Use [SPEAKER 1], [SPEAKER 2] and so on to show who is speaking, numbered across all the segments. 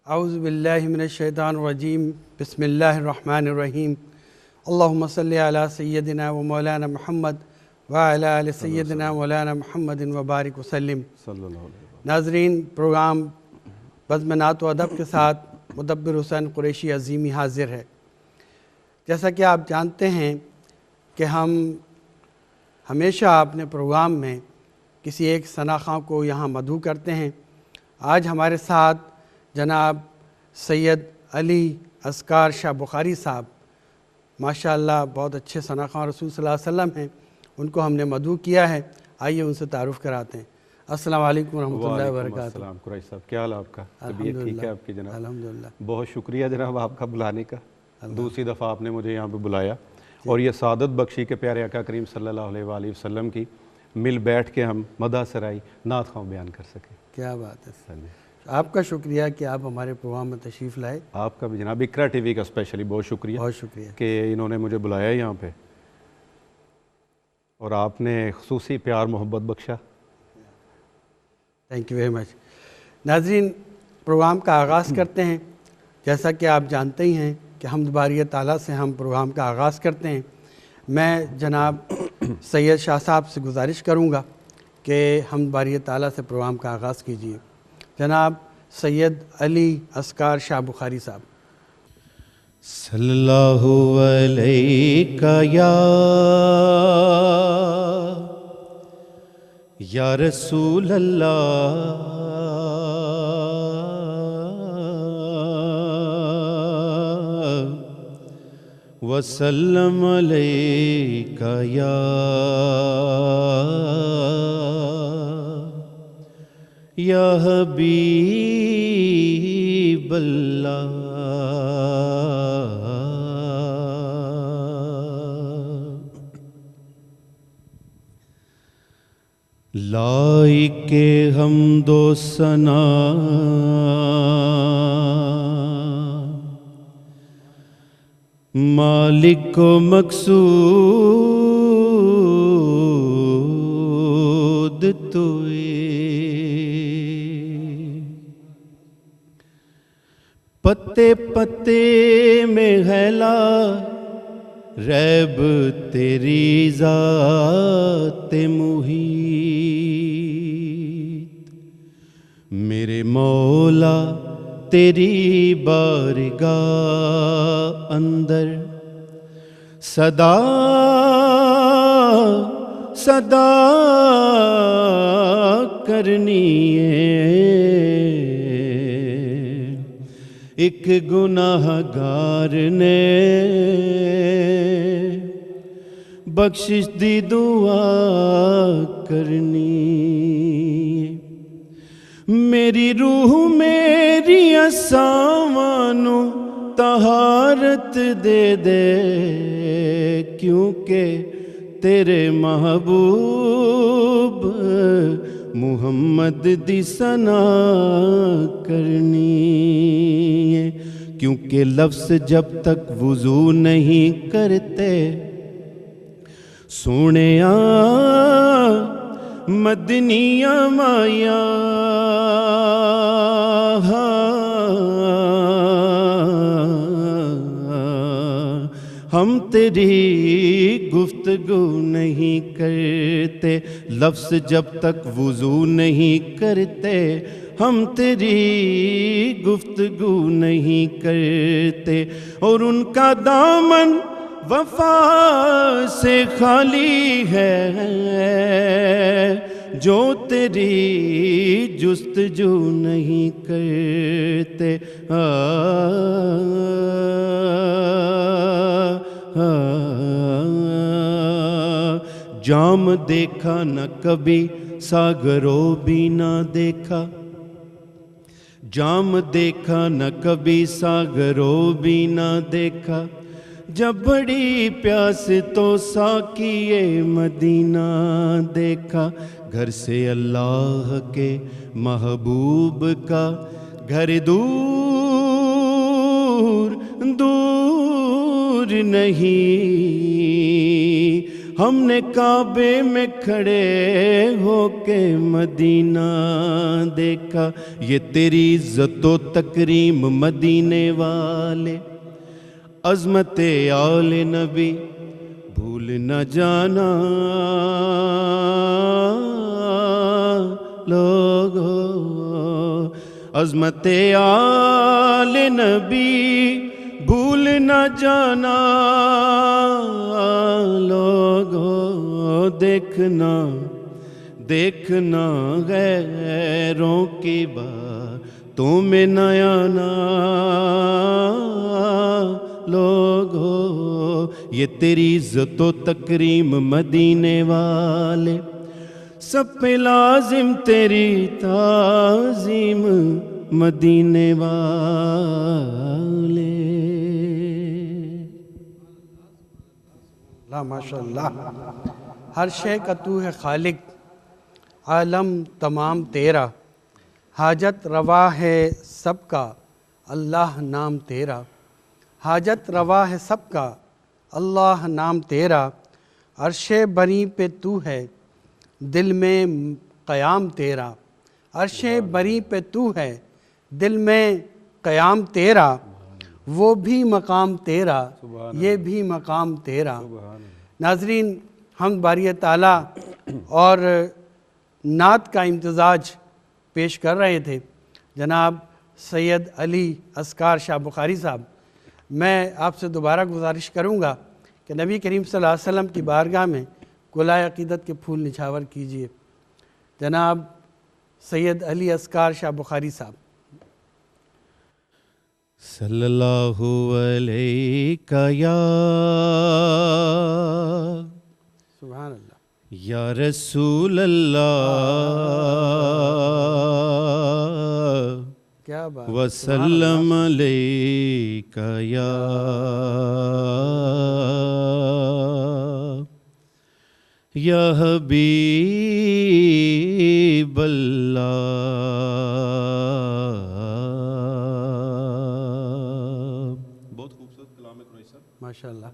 [SPEAKER 1] اعوذ باللہ من الشیطان الرجیم بسم اللہ الرحمن الرحیم اللہم صلی علی سیدنا و مولانا محمد وعلی آل سیدنا مولانا محمد وبارک وسلم۔ ناظرین، پروگرام بزم نعت و ادب کے ساتھ مدبر حسین قریشی عظیمی حاضر ہے۔ جیسا کہ آپ جانتے ہیں کہ ہم ہمیشہ اپنے پروگرام میں کسی ایک ثنا خواں کو یہاں مدعو کرتے ہیں۔ آج ہمارے ساتھ جناب سید علی اذکار شاہ بخاری صاحب ماشاءاللہ بہت اچھے ثنا خواں رسول صلی اللہ علیہ وسلم ہیں، ان کو ہم نے مدعو کیا ہے۔ آئیے ان سے تعارف کراتے ہیں۔ السلام علیکم ورحمۃ اللہ وبرکاتہ۔
[SPEAKER 2] السلام قریشی صاحب، کیا حال ہے آپ کا؟ طبیعت ٹھیک ہے آپ کی جناب؟
[SPEAKER 1] الحمدللہ۔
[SPEAKER 2] بہت شکریہ جناب آپ کا بلانے کا، دوسری دفعہ آپ نے مجھے یہاں پہ بلایا اور یہ سعادت بخشی کے پیارے آقا کریم صلی اللہ علیہ وآلہ وسلم کی مل بیٹھ کے ہم مدح سرائی نعت خواں بیان کر سکیں۔
[SPEAKER 1] کیا بات ہے، آپ کا شکریہ کہ آپ ہمارے پروگرام میں تشریف لائے۔
[SPEAKER 2] آپ کا بھی جناب، اقرا ٹی وی کا اسپیشلی بہت شکریہ،
[SPEAKER 1] بہت شکریہ
[SPEAKER 2] کہ انہوں نے مجھے بلایا یہاں پہ اور آپ نے خصوصی پیار محبت بخشا۔
[SPEAKER 1] Thank you very much. ناظرین، پروگرام کا آغاز کرتے ہیں۔ جیسا کہ آپ جانتے ہی ہیں کہ حمد باری تعالیٰ سے ہم پروگرام کا آغاز کرتے ہیں۔ میں جناب سید شاہ صاحب سے گزارش کروں گا کہ حمد باری تعالیٰ سے پروگرام کا آغاز کیجیے۔ جناب سید علی اذکار شاہ بخاری صاحب۔
[SPEAKER 3] صلی اللہ علیہ یا رسول اللہ، وسلم علیہ یا حبیب اللہ۔ لائق حمد و ثنا مالک و مقصود توئے، پتے پتے میں ہے لا ریب تیری ذات محیط، میرے مولا تیری بارگاہ اندر صدا صدا کرنی ہے، ایک گناہ گار نے بخشش دی دعا کرنی، میری روح میری اسامانو طہارت دے دے، کیونکہ تیرے محبوب محمد دی ثنا کرنی ہے، کیونکہ لفظ جب تک وضو نہیں کرتے سونیا مدنیہ مایا، ہم تیری گفتگو نہیں کرتے، لفظ جب تک وضو نہیں کرتے ہم تیری گفتگو نہیں کرتے، اور ان کا دامن وفا سے خالی ہے جو تیری جستجو نہیں کرتے۔ جام دیکھا نہ کبھی ساگرو بھی نہ دیکھا، جام دیکھا نہ کبھی ساگرو بھی نہ دیکھا، جب بڑی پیاس تو ساقیے مدینہ دیکھا، گھر سے اللہ کے محبوب کا گھر دور دور نہیں، ہم نے کعبے میں کھڑے ہو کے مدینہ دیکھا، یہ تیری عزت و تکریم مدینے والے، عظمت آل نبی بھول نہ جانا لوگو، عظمت آل نبی بھول نہ جانا لوگو، دیکھنا دیکھنا غیروں کی باتوں میں نہ آنا لوگو، یہ تیری عزت و تکریم مدینے والے، سب پہ لازم تیری تعظیم مدینے والے۔
[SPEAKER 1] اللہ ماشاء اللہ، ہر شے کا تو ہے خالق، عالم تمام تیرا، حاجت روا ہے سب کا اللہ نام تیرا، حاجت روا ہے سب کا اللہ نام تیرا، عرش بری پہ تو ہے دل میں قیام تیرا، عرش بری پہ تو ہے دل میں قیام تیرا، وہ بھی مقام تیرا یہ بھی مقام تیرا۔ ناظرین، ہم باری تعالیٰ اور نعت کا امتزاج پیش کر رہے تھے جناب سید علی اذکار شاہ بخاری صاحب۔ میں آپ سے دوبارہ گزارش کروں گا کہ نبی کریم صلی اللہ علیہ وسلم کی بارگاہ میں گلائے عقیدت کے پھول نچھاور کیجئے۔ جناب سید علی اذکار شاہ بخاری صاحب۔
[SPEAKER 3] صلی اللہ علیہ یا
[SPEAKER 1] سبحان اللہ،
[SPEAKER 3] یا رسول اللہ،
[SPEAKER 1] کیا بات،
[SPEAKER 3] وسلم علیک یا حبیب اللہ۔ بہت خوبصورت کلام ہے قریشی صاحب،
[SPEAKER 1] ماشاءاللہ۔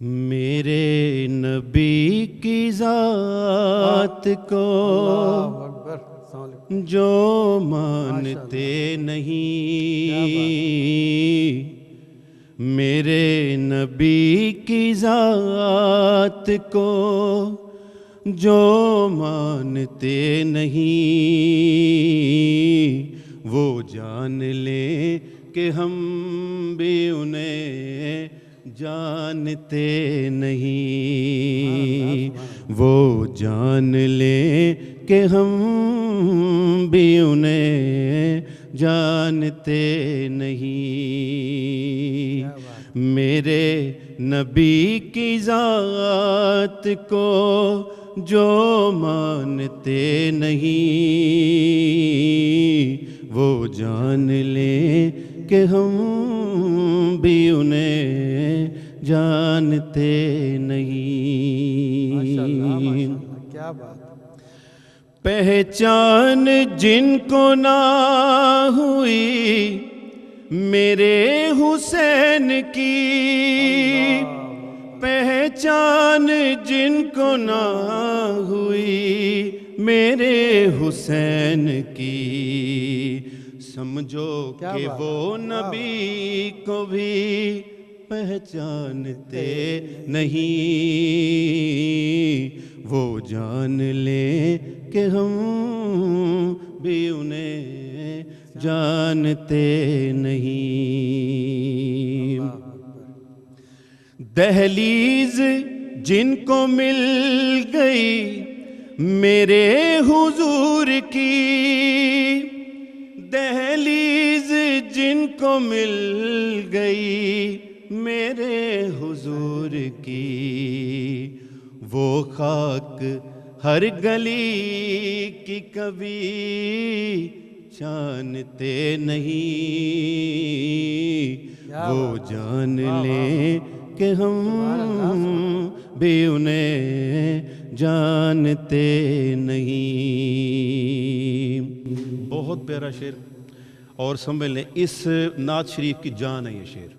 [SPEAKER 3] میرے نبی کی ذات کو
[SPEAKER 1] اللہ اکبر، السلام علیکم۔
[SPEAKER 3] جو مانتے نہیں، میرے نبی کی ذات کو جو مانتے نہیں، وہ جان لیں کہ ہم بھی انہیں جانتے نہیں، وہ جان لیں کہ ہم بھی انہیں جانتے نہیں، میرے نبی کی ذات کو جو مانتے نہیں، وہ جان لیں کہ ہم بھی انہیں جانتے نہیں۔
[SPEAKER 1] کیا بات،
[SPEAKER 3] پہچان جن کو نہ ہوئی میرے حسین کی، پہچان جن کو نہ ہوئی میرے حسین کی، سمجھو کہ وہ نبی کو بھی پہچانتے نہیں، وہ جان لیں کہ ہم بھی انہیں جانتے نہیں۔ دہلیز جن کو مل گئی میرے حضور کی، دہلیز جن کو مل گئی میرے حضور کی، وہ خاک ہر گلی کی کبھی جانتے نہیں، وہ جان لیں کہ ہم بھی انہیں جانتے نہیں۔ بہت پیارا شعر، اور سمجھ لیں اس نعت شریف کی جان ہے یہ شعر۔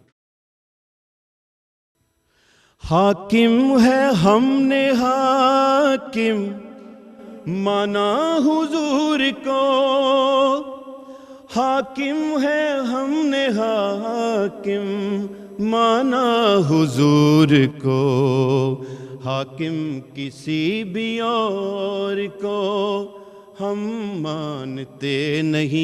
[SPEAKER 3] حاکم ہے ہم نے حاکم مانا حضور کو، حاکم ہے ہم نے حاکم مانا حضور کو، حاکم کسی بھی اور کو ہم مانتے نہیں،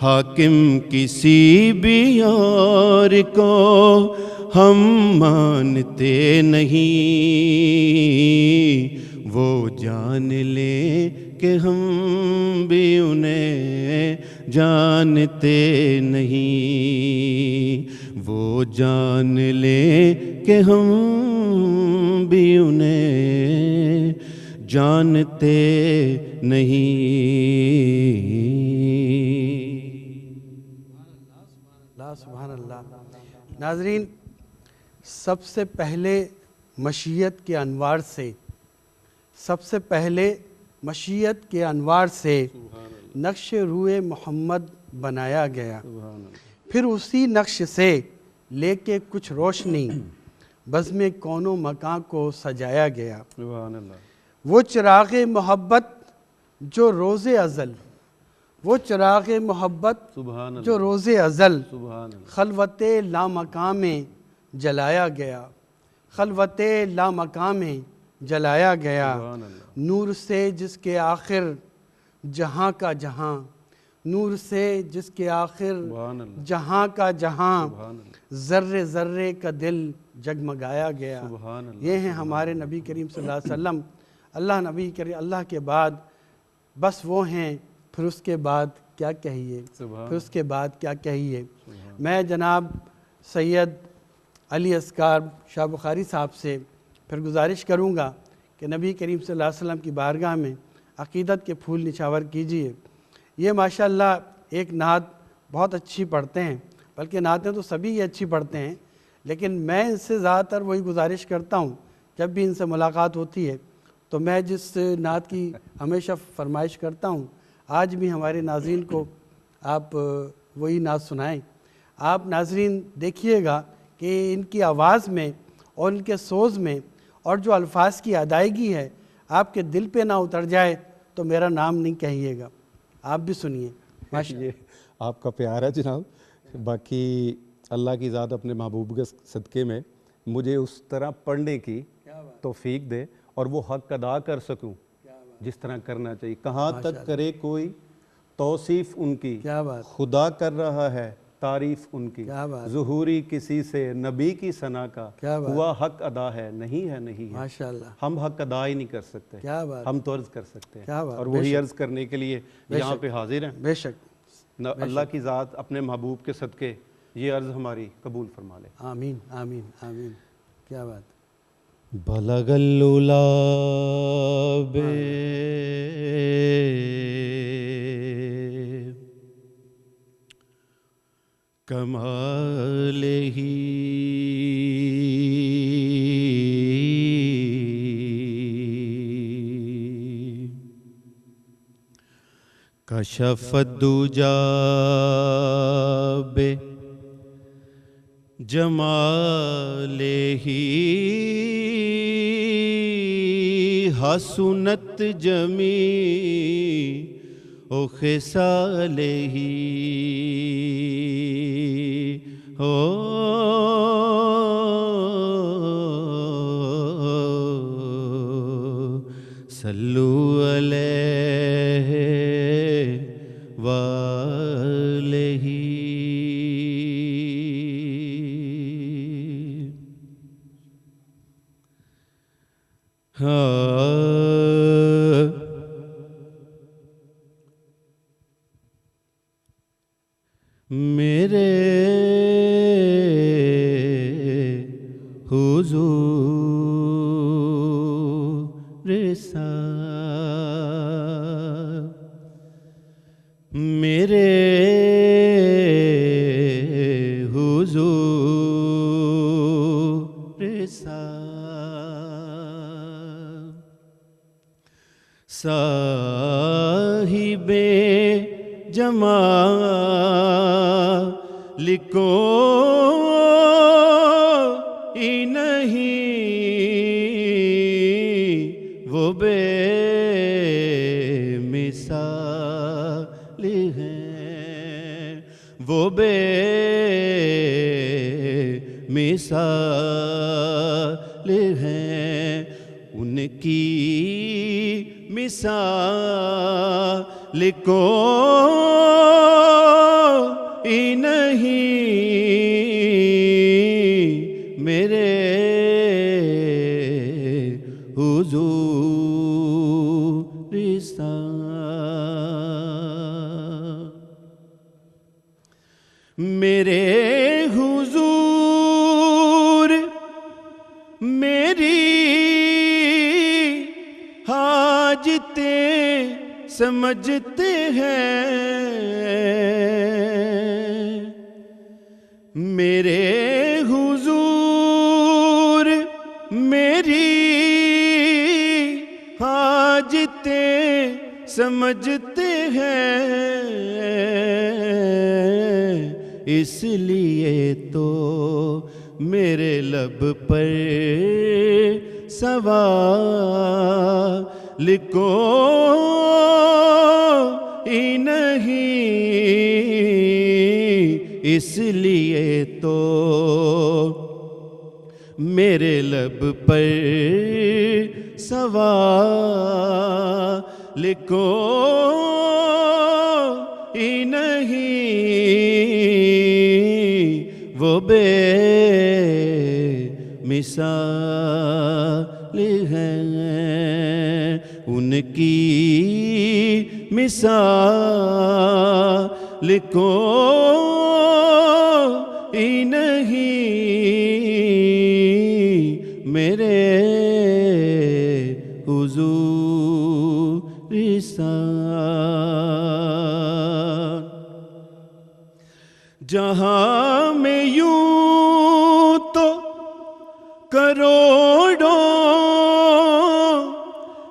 [SPEAKER 3] حاکم کسی بھی اور کو ہم مانتے نہیں، وہ جان لیں کہ ہم بھی انہیں جانتے نہیں، وہ جان لیں کہ ہم بھی انہیں جانتے نہیں۔
[SPEAKER 1] اللہ سبحان اللہ۔ ناظرین، سب سے پہلے مشیت کے انوار سے، سب سے پہلے مشیت کے انوار سے نقش روئے محمد بنایا گیا، پھر اسی نقش سے لے کے کچھ روشنی بزم کون و مکان کو سجایا گیا۔ وہ چراغ محبت جو روز ازل، وہ چراغ محبت جو روز ازل خلوت لامکان میں جلایا گیا، خلوت لامکان میں جلایا گیا، نور سے جس کے آخر جہاں کا جہاں، نور سے جس کے آخر جہاں کا جہاں، ذرے ذرے کا دل جگمگایا گیا۔ یہ ہیں ہمارے نبی کریم صلی اللہ علیہ وسلم۔ اللہ نبی کریم، اللہ کے بعد بس وہ ہیں، پھر اس کے بعد کیا کہیے، پھر اس کے بعد کیا کہیے۔ میں جناب سید علی اصغر شاہ بخاری صاحب سے پھر گزارش کروں گا کہ نبی کریم صلی اللہ علیہ وسلم کی بارگاہ میں عقیدت کے پھول نچھاور کیجئے۔ یہ ماشاءاللہ ایک نعت بہت اچھی پڑھتے ہیں، بلکہ نعتیں تو سبھی یہ اچھی پڑھتے ہیں، لیکن میں ان سے زیادہ تر وہی گزارش کرتا ہوں جب بھی ان سے ملاقات ہوتی ہے تو میں جس نعت کی ہمیشہ فرمائش کرتا ہوں، آج بھی ہمارے ناظرین کو آپ وہی نعت سنائیں۔ آپ ناظرین دیکھیے گا کہ ان کی آواز میں اور ان کے سوز میں اور جو الفاظ کی ادائیگی ہے آپ کے دل پہ نہ اتر جائے تو میرا نام نہیں کہیے گا۔ آپ بھی سنیے۔
[SPEAKER 2] یہ آپ کا پیار ہے جناب، باقی اللہ کی ذات اپنے محبوب کے صدقے میں مجھے اس طرح پڑھنے کی توفیق دے اور وہ حق ادا کر سکوں جس طرح کرنا چاہیے۔ کہاں تک کرے کوئی توصیف ان کی، خدا کر رہا ہے تعریف ان کی، ظہوری کسی سے نبی کی ثنا کا، ہوا حق ادا ہے نہیں ہے نہیں ہے۔ ہم حق ادا ہی نہیں کر سکتے، ہم تو عرض کر سکتے ہیں، اور وہی عرض کرنے کے لیے یہاں پہ حاضر ہیں۔
[SPEAKER 1] بے شک
[SPEAKER 2] اللہ کی ذات اپنے محبوب کے صدقے یہ عرض ہماری قبول فرما لے۔
[SPEAKER 1] آمین آمین آمین۔ کیا بات۔
[SPEAKER 3] بلغ العلا بکمالہ کشف الدجی بجمالہ حسنت جمیع خصالہ صلو علیہ وآلہ۔ میرے حضور صاحب، میرے حضور صاحب، صاحب جمال کو ہی نہیں، وہ بے مثال ہیں، وہ بے مثال ہیں، ان کی مثال کوئی نہیں میرے حضور میرے حضور میری حاجتیں سمجھتے ہیں، میرے حضور میری حاجتیں سمجھتے ہیں، اس لیے تو میرے لب پر سوال کوئی نہیں، اس لیے تو میرے لب پر سوال کوئی نہیں، وہ بے مثال ہیں، ان کی مثال کوئی نہیں میرے حضور جہاں میں یوں تو کروڑوں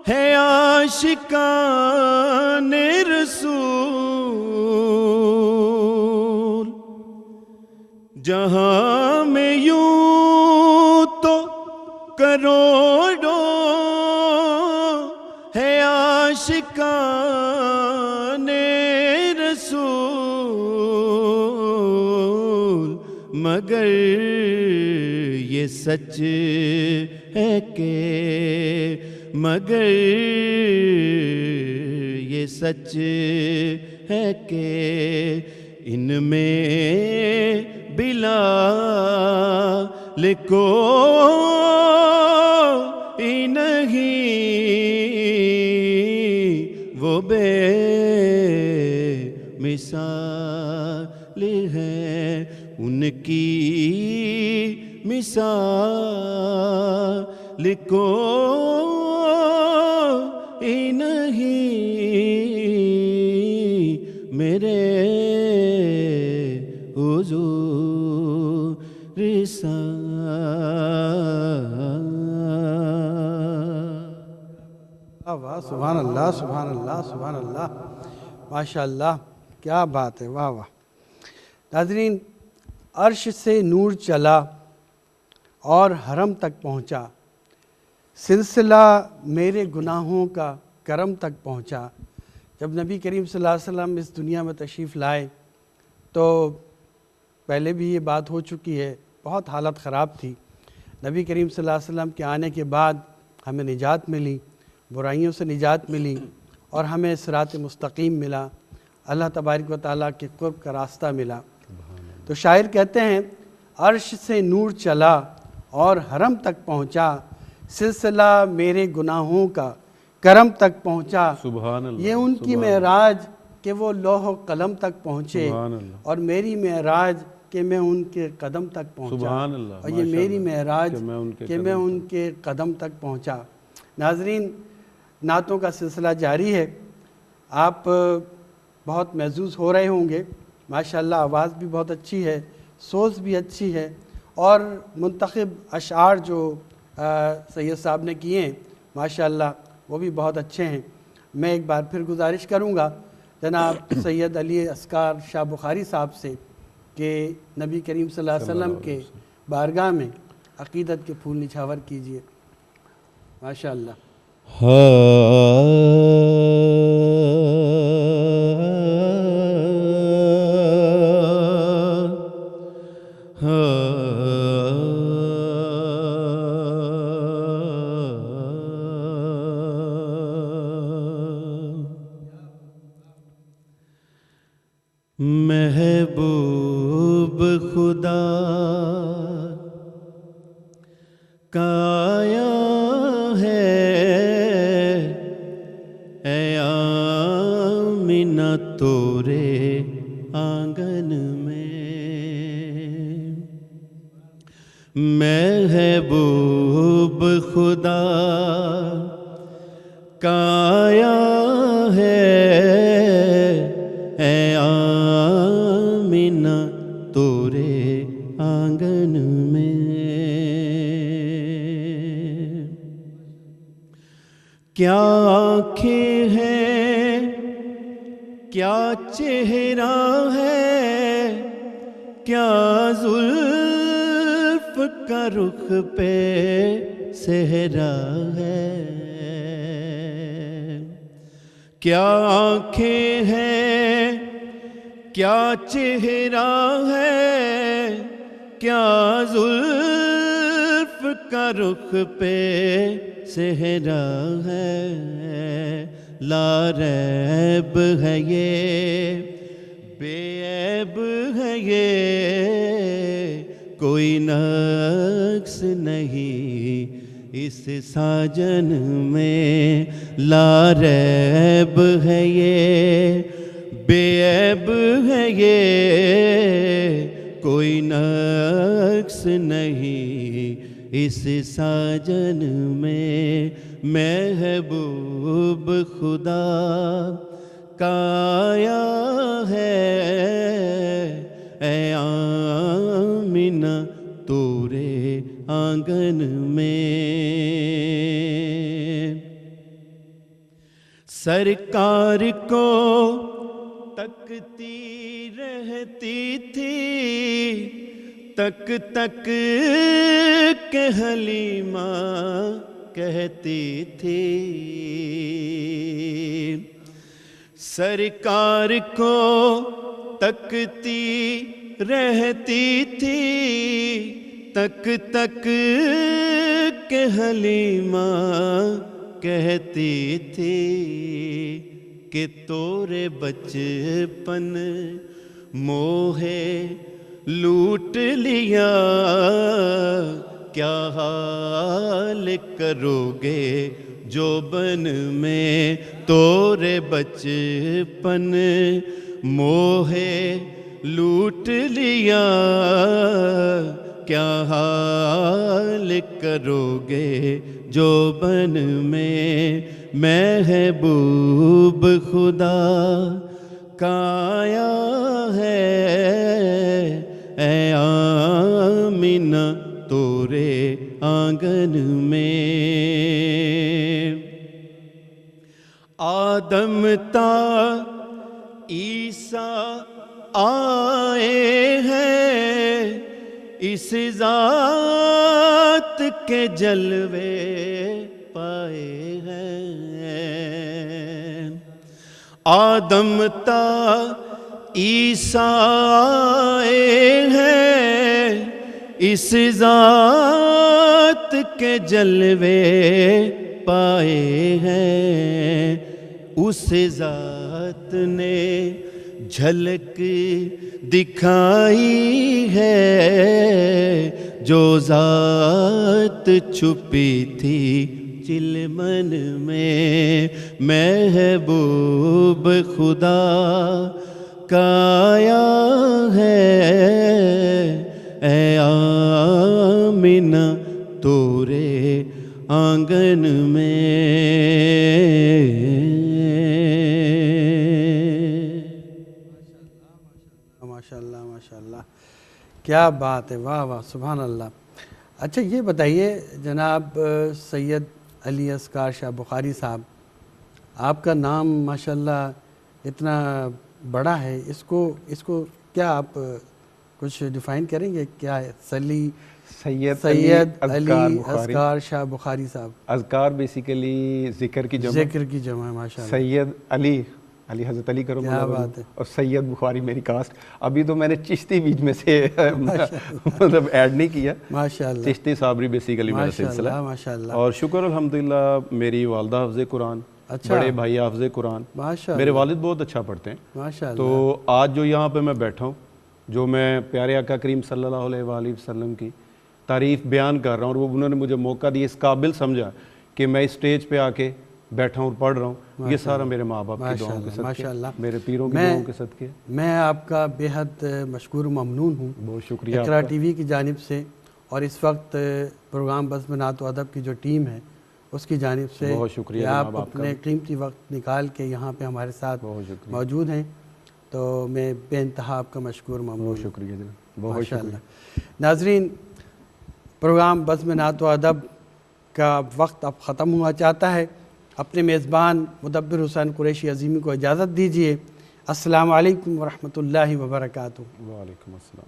[SPEAKER 3] ہے عاشقان رسول، جہاں میں یوں تو کروڑوں ہے عاشقان رسول، مگر یہ سچ ہے کہ مگر یہ سچ ہے کہ ان میں بلال کوئی نہیں، وہ بے مثال ہیں، ان کی مثال کوئی نہیں میرے حضور
[SPEAKER 1] واہ، سبحان اللہ سبحان اللہ سبحان اللہ، ماشاء اللہ، کیا بات ہے، واہ واہ۔ ناظرین، عرش سے نور چلا اور حرم تک پہنچا، سلسلہ میرے گناہوں کا کرم تک پہنچا۔ جب نبی کریم صلی اللہ علیہ وسلم اس دنیا میں تشریف لائے تو پہلے بھی یہ بات ہو چکی ہے، بہت حالت خراب تھی۔ نبی کریم صلی اللہ علیہ وسلم کے آنے کے بعد ہمیں نجات ملی، برائیوں سے نجات ملی، اور ہمیں صراط مستقیم ملا، اللہ تبارک و تعالیٰ کے قرب کا راستہ ملا۔ تو شاعر کہتے ہیں، عرش سے نور چلا اور حرم تک پہنچا، سلسلہ میرے گناہوں کا کرم تک پہنچا۔
[SPEAKER 2] سبحان اللہ،
[SPEAKER 1] یہ ان کی معراج کہ وہ لوح و قلم تک پہنچے،
[SPEAKER 2] سبحان اللہ،
[SPEAKER 1] اور میری معراج کہ میں ان کے قدم تک پہنچا،
[SPEAKER 2] سبحان اللہ،
[SPEAKER 1] اور یہ میری معراج کہ میں ان کے قدم تک پہنچا۔ ناظرین، نعتوں کا سلسلہ جاری ہے، آپ بہت محظوظ ہو رہے ہوں گے، ماشاءاللہ آواز بھی بہت اچھی ہے، سوز بھی اچھی ہے، اور منتخب اشعار جو سید صاحب نے کیے ہیں ماشاءاللہ وہ بھی بہت اچھے ہیں۔ میں ایک بار پھر گزارش کروں گا جناب سید علی اصغر شاہ بخاری صاحب سے کہ نبی کریم صلی اللہ علیہ وسلم کے بارگاہ میں عقیدت کے پھول نچھاور کیجئے. ماشاء اللہ.
[SPEAKER 3] محبوب خدا کا آیا ہے اے آمنہ تورے آنگن میں. محبوب خدا کا آیا ہے اے آمنہ تورے آنگن میں. کیا آنکھیں ہیں کیا چہرہ ہے کیا زلف کا رخ پہ صحرا ہے. کیا آنکھیں ہیں کیا چہرہ ہے کیا زلف کا رخ پہ صحرا ہے. لا ریب ہے یہ بے عیب ہے یہ کوئی نقص نہیں اس ساجن میں. لا ریب ہے یہ بے عیب ہے یہ کوئی نقص نہیں اس ساجن میں. محبوب خدا کا آیا ہے اے آمنہ تورے آنگن میں. سرکار کو تکتی رہتی تھی تک تک کہ حلیمہ کہتی تھی. سرکار کو تکتی رہتی تھی تک تک کہ حلیمہ کہتی تھی کہ تورے بچپن موہے لوٹ لیا کیا حال کرو گے جوبن میں. تورے بچپن موہے لوٹ لیا کیا حال کرو گے جوبن میں. محبوب خدا کا آیا ہے اے آمنہ تورے آنگن میں. آدم تا عیسیٰ آئے ہیں اس ذات کے جلوے پائے ہیں. آدم تا عیسیٰ آئے ہیں اس ذات کے جلوے پائے ہیں. اس ذات نے جھلک دکھائی ہے جو ذات چھپی تھی چلمن میں. محبوب خدا کا آیا ہے اے آمنہ تورے آنگن میں.
[SPEAKER 1] ماشاءاللہ ماشاءاللہ کیا بات ہے. واہ واہ سبحان اللہ. اچھا یہ بتائیے جناب سید علی اصغر شاہ بخاری صاحب، آپ کا نام ماشاءاللہ اتنا بڑا ہے، اس کو کیا آپ کچھ ڈیفائن کریں گے؟ کیا ہے؟ سلی
[SPEAKER 2] سید
[SPEAKER 1] سید
[SPEAKER 2] علی
[SPEAKER 1] علی
[SPEAKER 2] بخاری۔
[SPEAKER 1] اذکار شاہ بخاری صاحب،
[SPEAKER 2] اذکار بیسیکلی ذکر کی جمع،
[SPEAKER 1] ذکر کی جمع ہے، ماشاء اللہ،
[SPEAKER 2] سید علی حضرت علی کرم
[SPEAKER 1] کیا
[SPEAKER 2] اللہ
[SPEAKER 1] بات
[SPEAKER 2] وجہہ،
[SPEAKER 1] ہے۔
[SPEAKER 2] اور سید بخاری میری کاسٹ۔ ابھی تو میں نے چشتی بیچ میں سے مطلب ایڈ نہیں کیا،
[SPEAKER 1] ماشاء اللہ،
[SPEAKER 2] چشتی صابری بیسیکلی میرا
[SPEAKER 1] ماشاء
[SPEAKER 2] سلسلہ
[SPEAKER 1] اللہ،
[SPEAKER 2] ہے۔
[SPEAKER 1] ماشاء اللہ،
[SPEAKER 2] اور شکر الحمدللہ میری والدہ حافظ قرآن،
[SPEAKER 1] اچھا،
[SPEAKER 2] بڑے بھائی حافظ قرآن،
[SPEAKER 1] ماشاء
[SPEAKER 2] میرے
[SPEAKER 1] اللہ،
[SPEAKER 2] والد بہت اچھا پڑھتے ہیں۔
[SPEAKER 1] ماشاء اللہ،
[SPEAKER 2] تو آج جو یہاں پہ میں بیٹھا ہوں، جو میں پیارے آقا کریم صلی اللہ علیہ وآلہ وسلم کی تعریف بیان کر رہا ہوں، اور وہ انہوں نے مجھے موقع دیا، اس قابل سمجھا کہ میں اس سٹیج پہ آ کے بیٹھا ہوں اور پڑھ رہا ہوں، یہ سارا میرے ماں باپ کی دعاؤں کے صدقے،
[SPEAKER 1] ماشاء اللہ،
[SPEAKER 2] میرے پیروں کی دعاؤں کے صدقے۔
[SPEAKER 1] میں آپ کا بے حد مشکور و ممنون ہوں
[SPEAKER 2] بہت شکریہ
[SPEAKER 1] اقرا ٹی وی کی جانب سے، اور اس وقت پروگرام بزم نعت و ادب کی جو ٹیم ہے اس کی جانب سے،
[SPEAKER 2] بہت شکریہ
[SPEAKER 1] کہ آپ
[SPEAKER 2] جناب آپ کا
[SPEAKER 1] اپنے قیمتی وقت نکال کے یہاں پہ ہمارے ساتھ
[SPEAKER 2] بہت شکریہ،
[SPEAKER 1] موجود ہیں، تو میں بے انتہا آپ کا مشکور ممنون
[SPEAKER 2] بہت
[SPEAKER 1] ہوں،
[SPEAKER 2] شکریہ جناب، بہت
[SPEAKER 1] ماشاء
[SPEAKER 2] شکریہ۔
[SPEAKER 1] اللہ۔ ناظرین، پروگرام بزم نعت و ادب کا وقت اب ختم ہوا چاہتا ہے، اپنے میزبان مدبر حسین قریشی عظیمی کو اجازت دیجیے۔ السلام علیکم ورحمۃ اللہ وبرکاتہ۔
[SPEAKER 2] وعلیکم السلام۔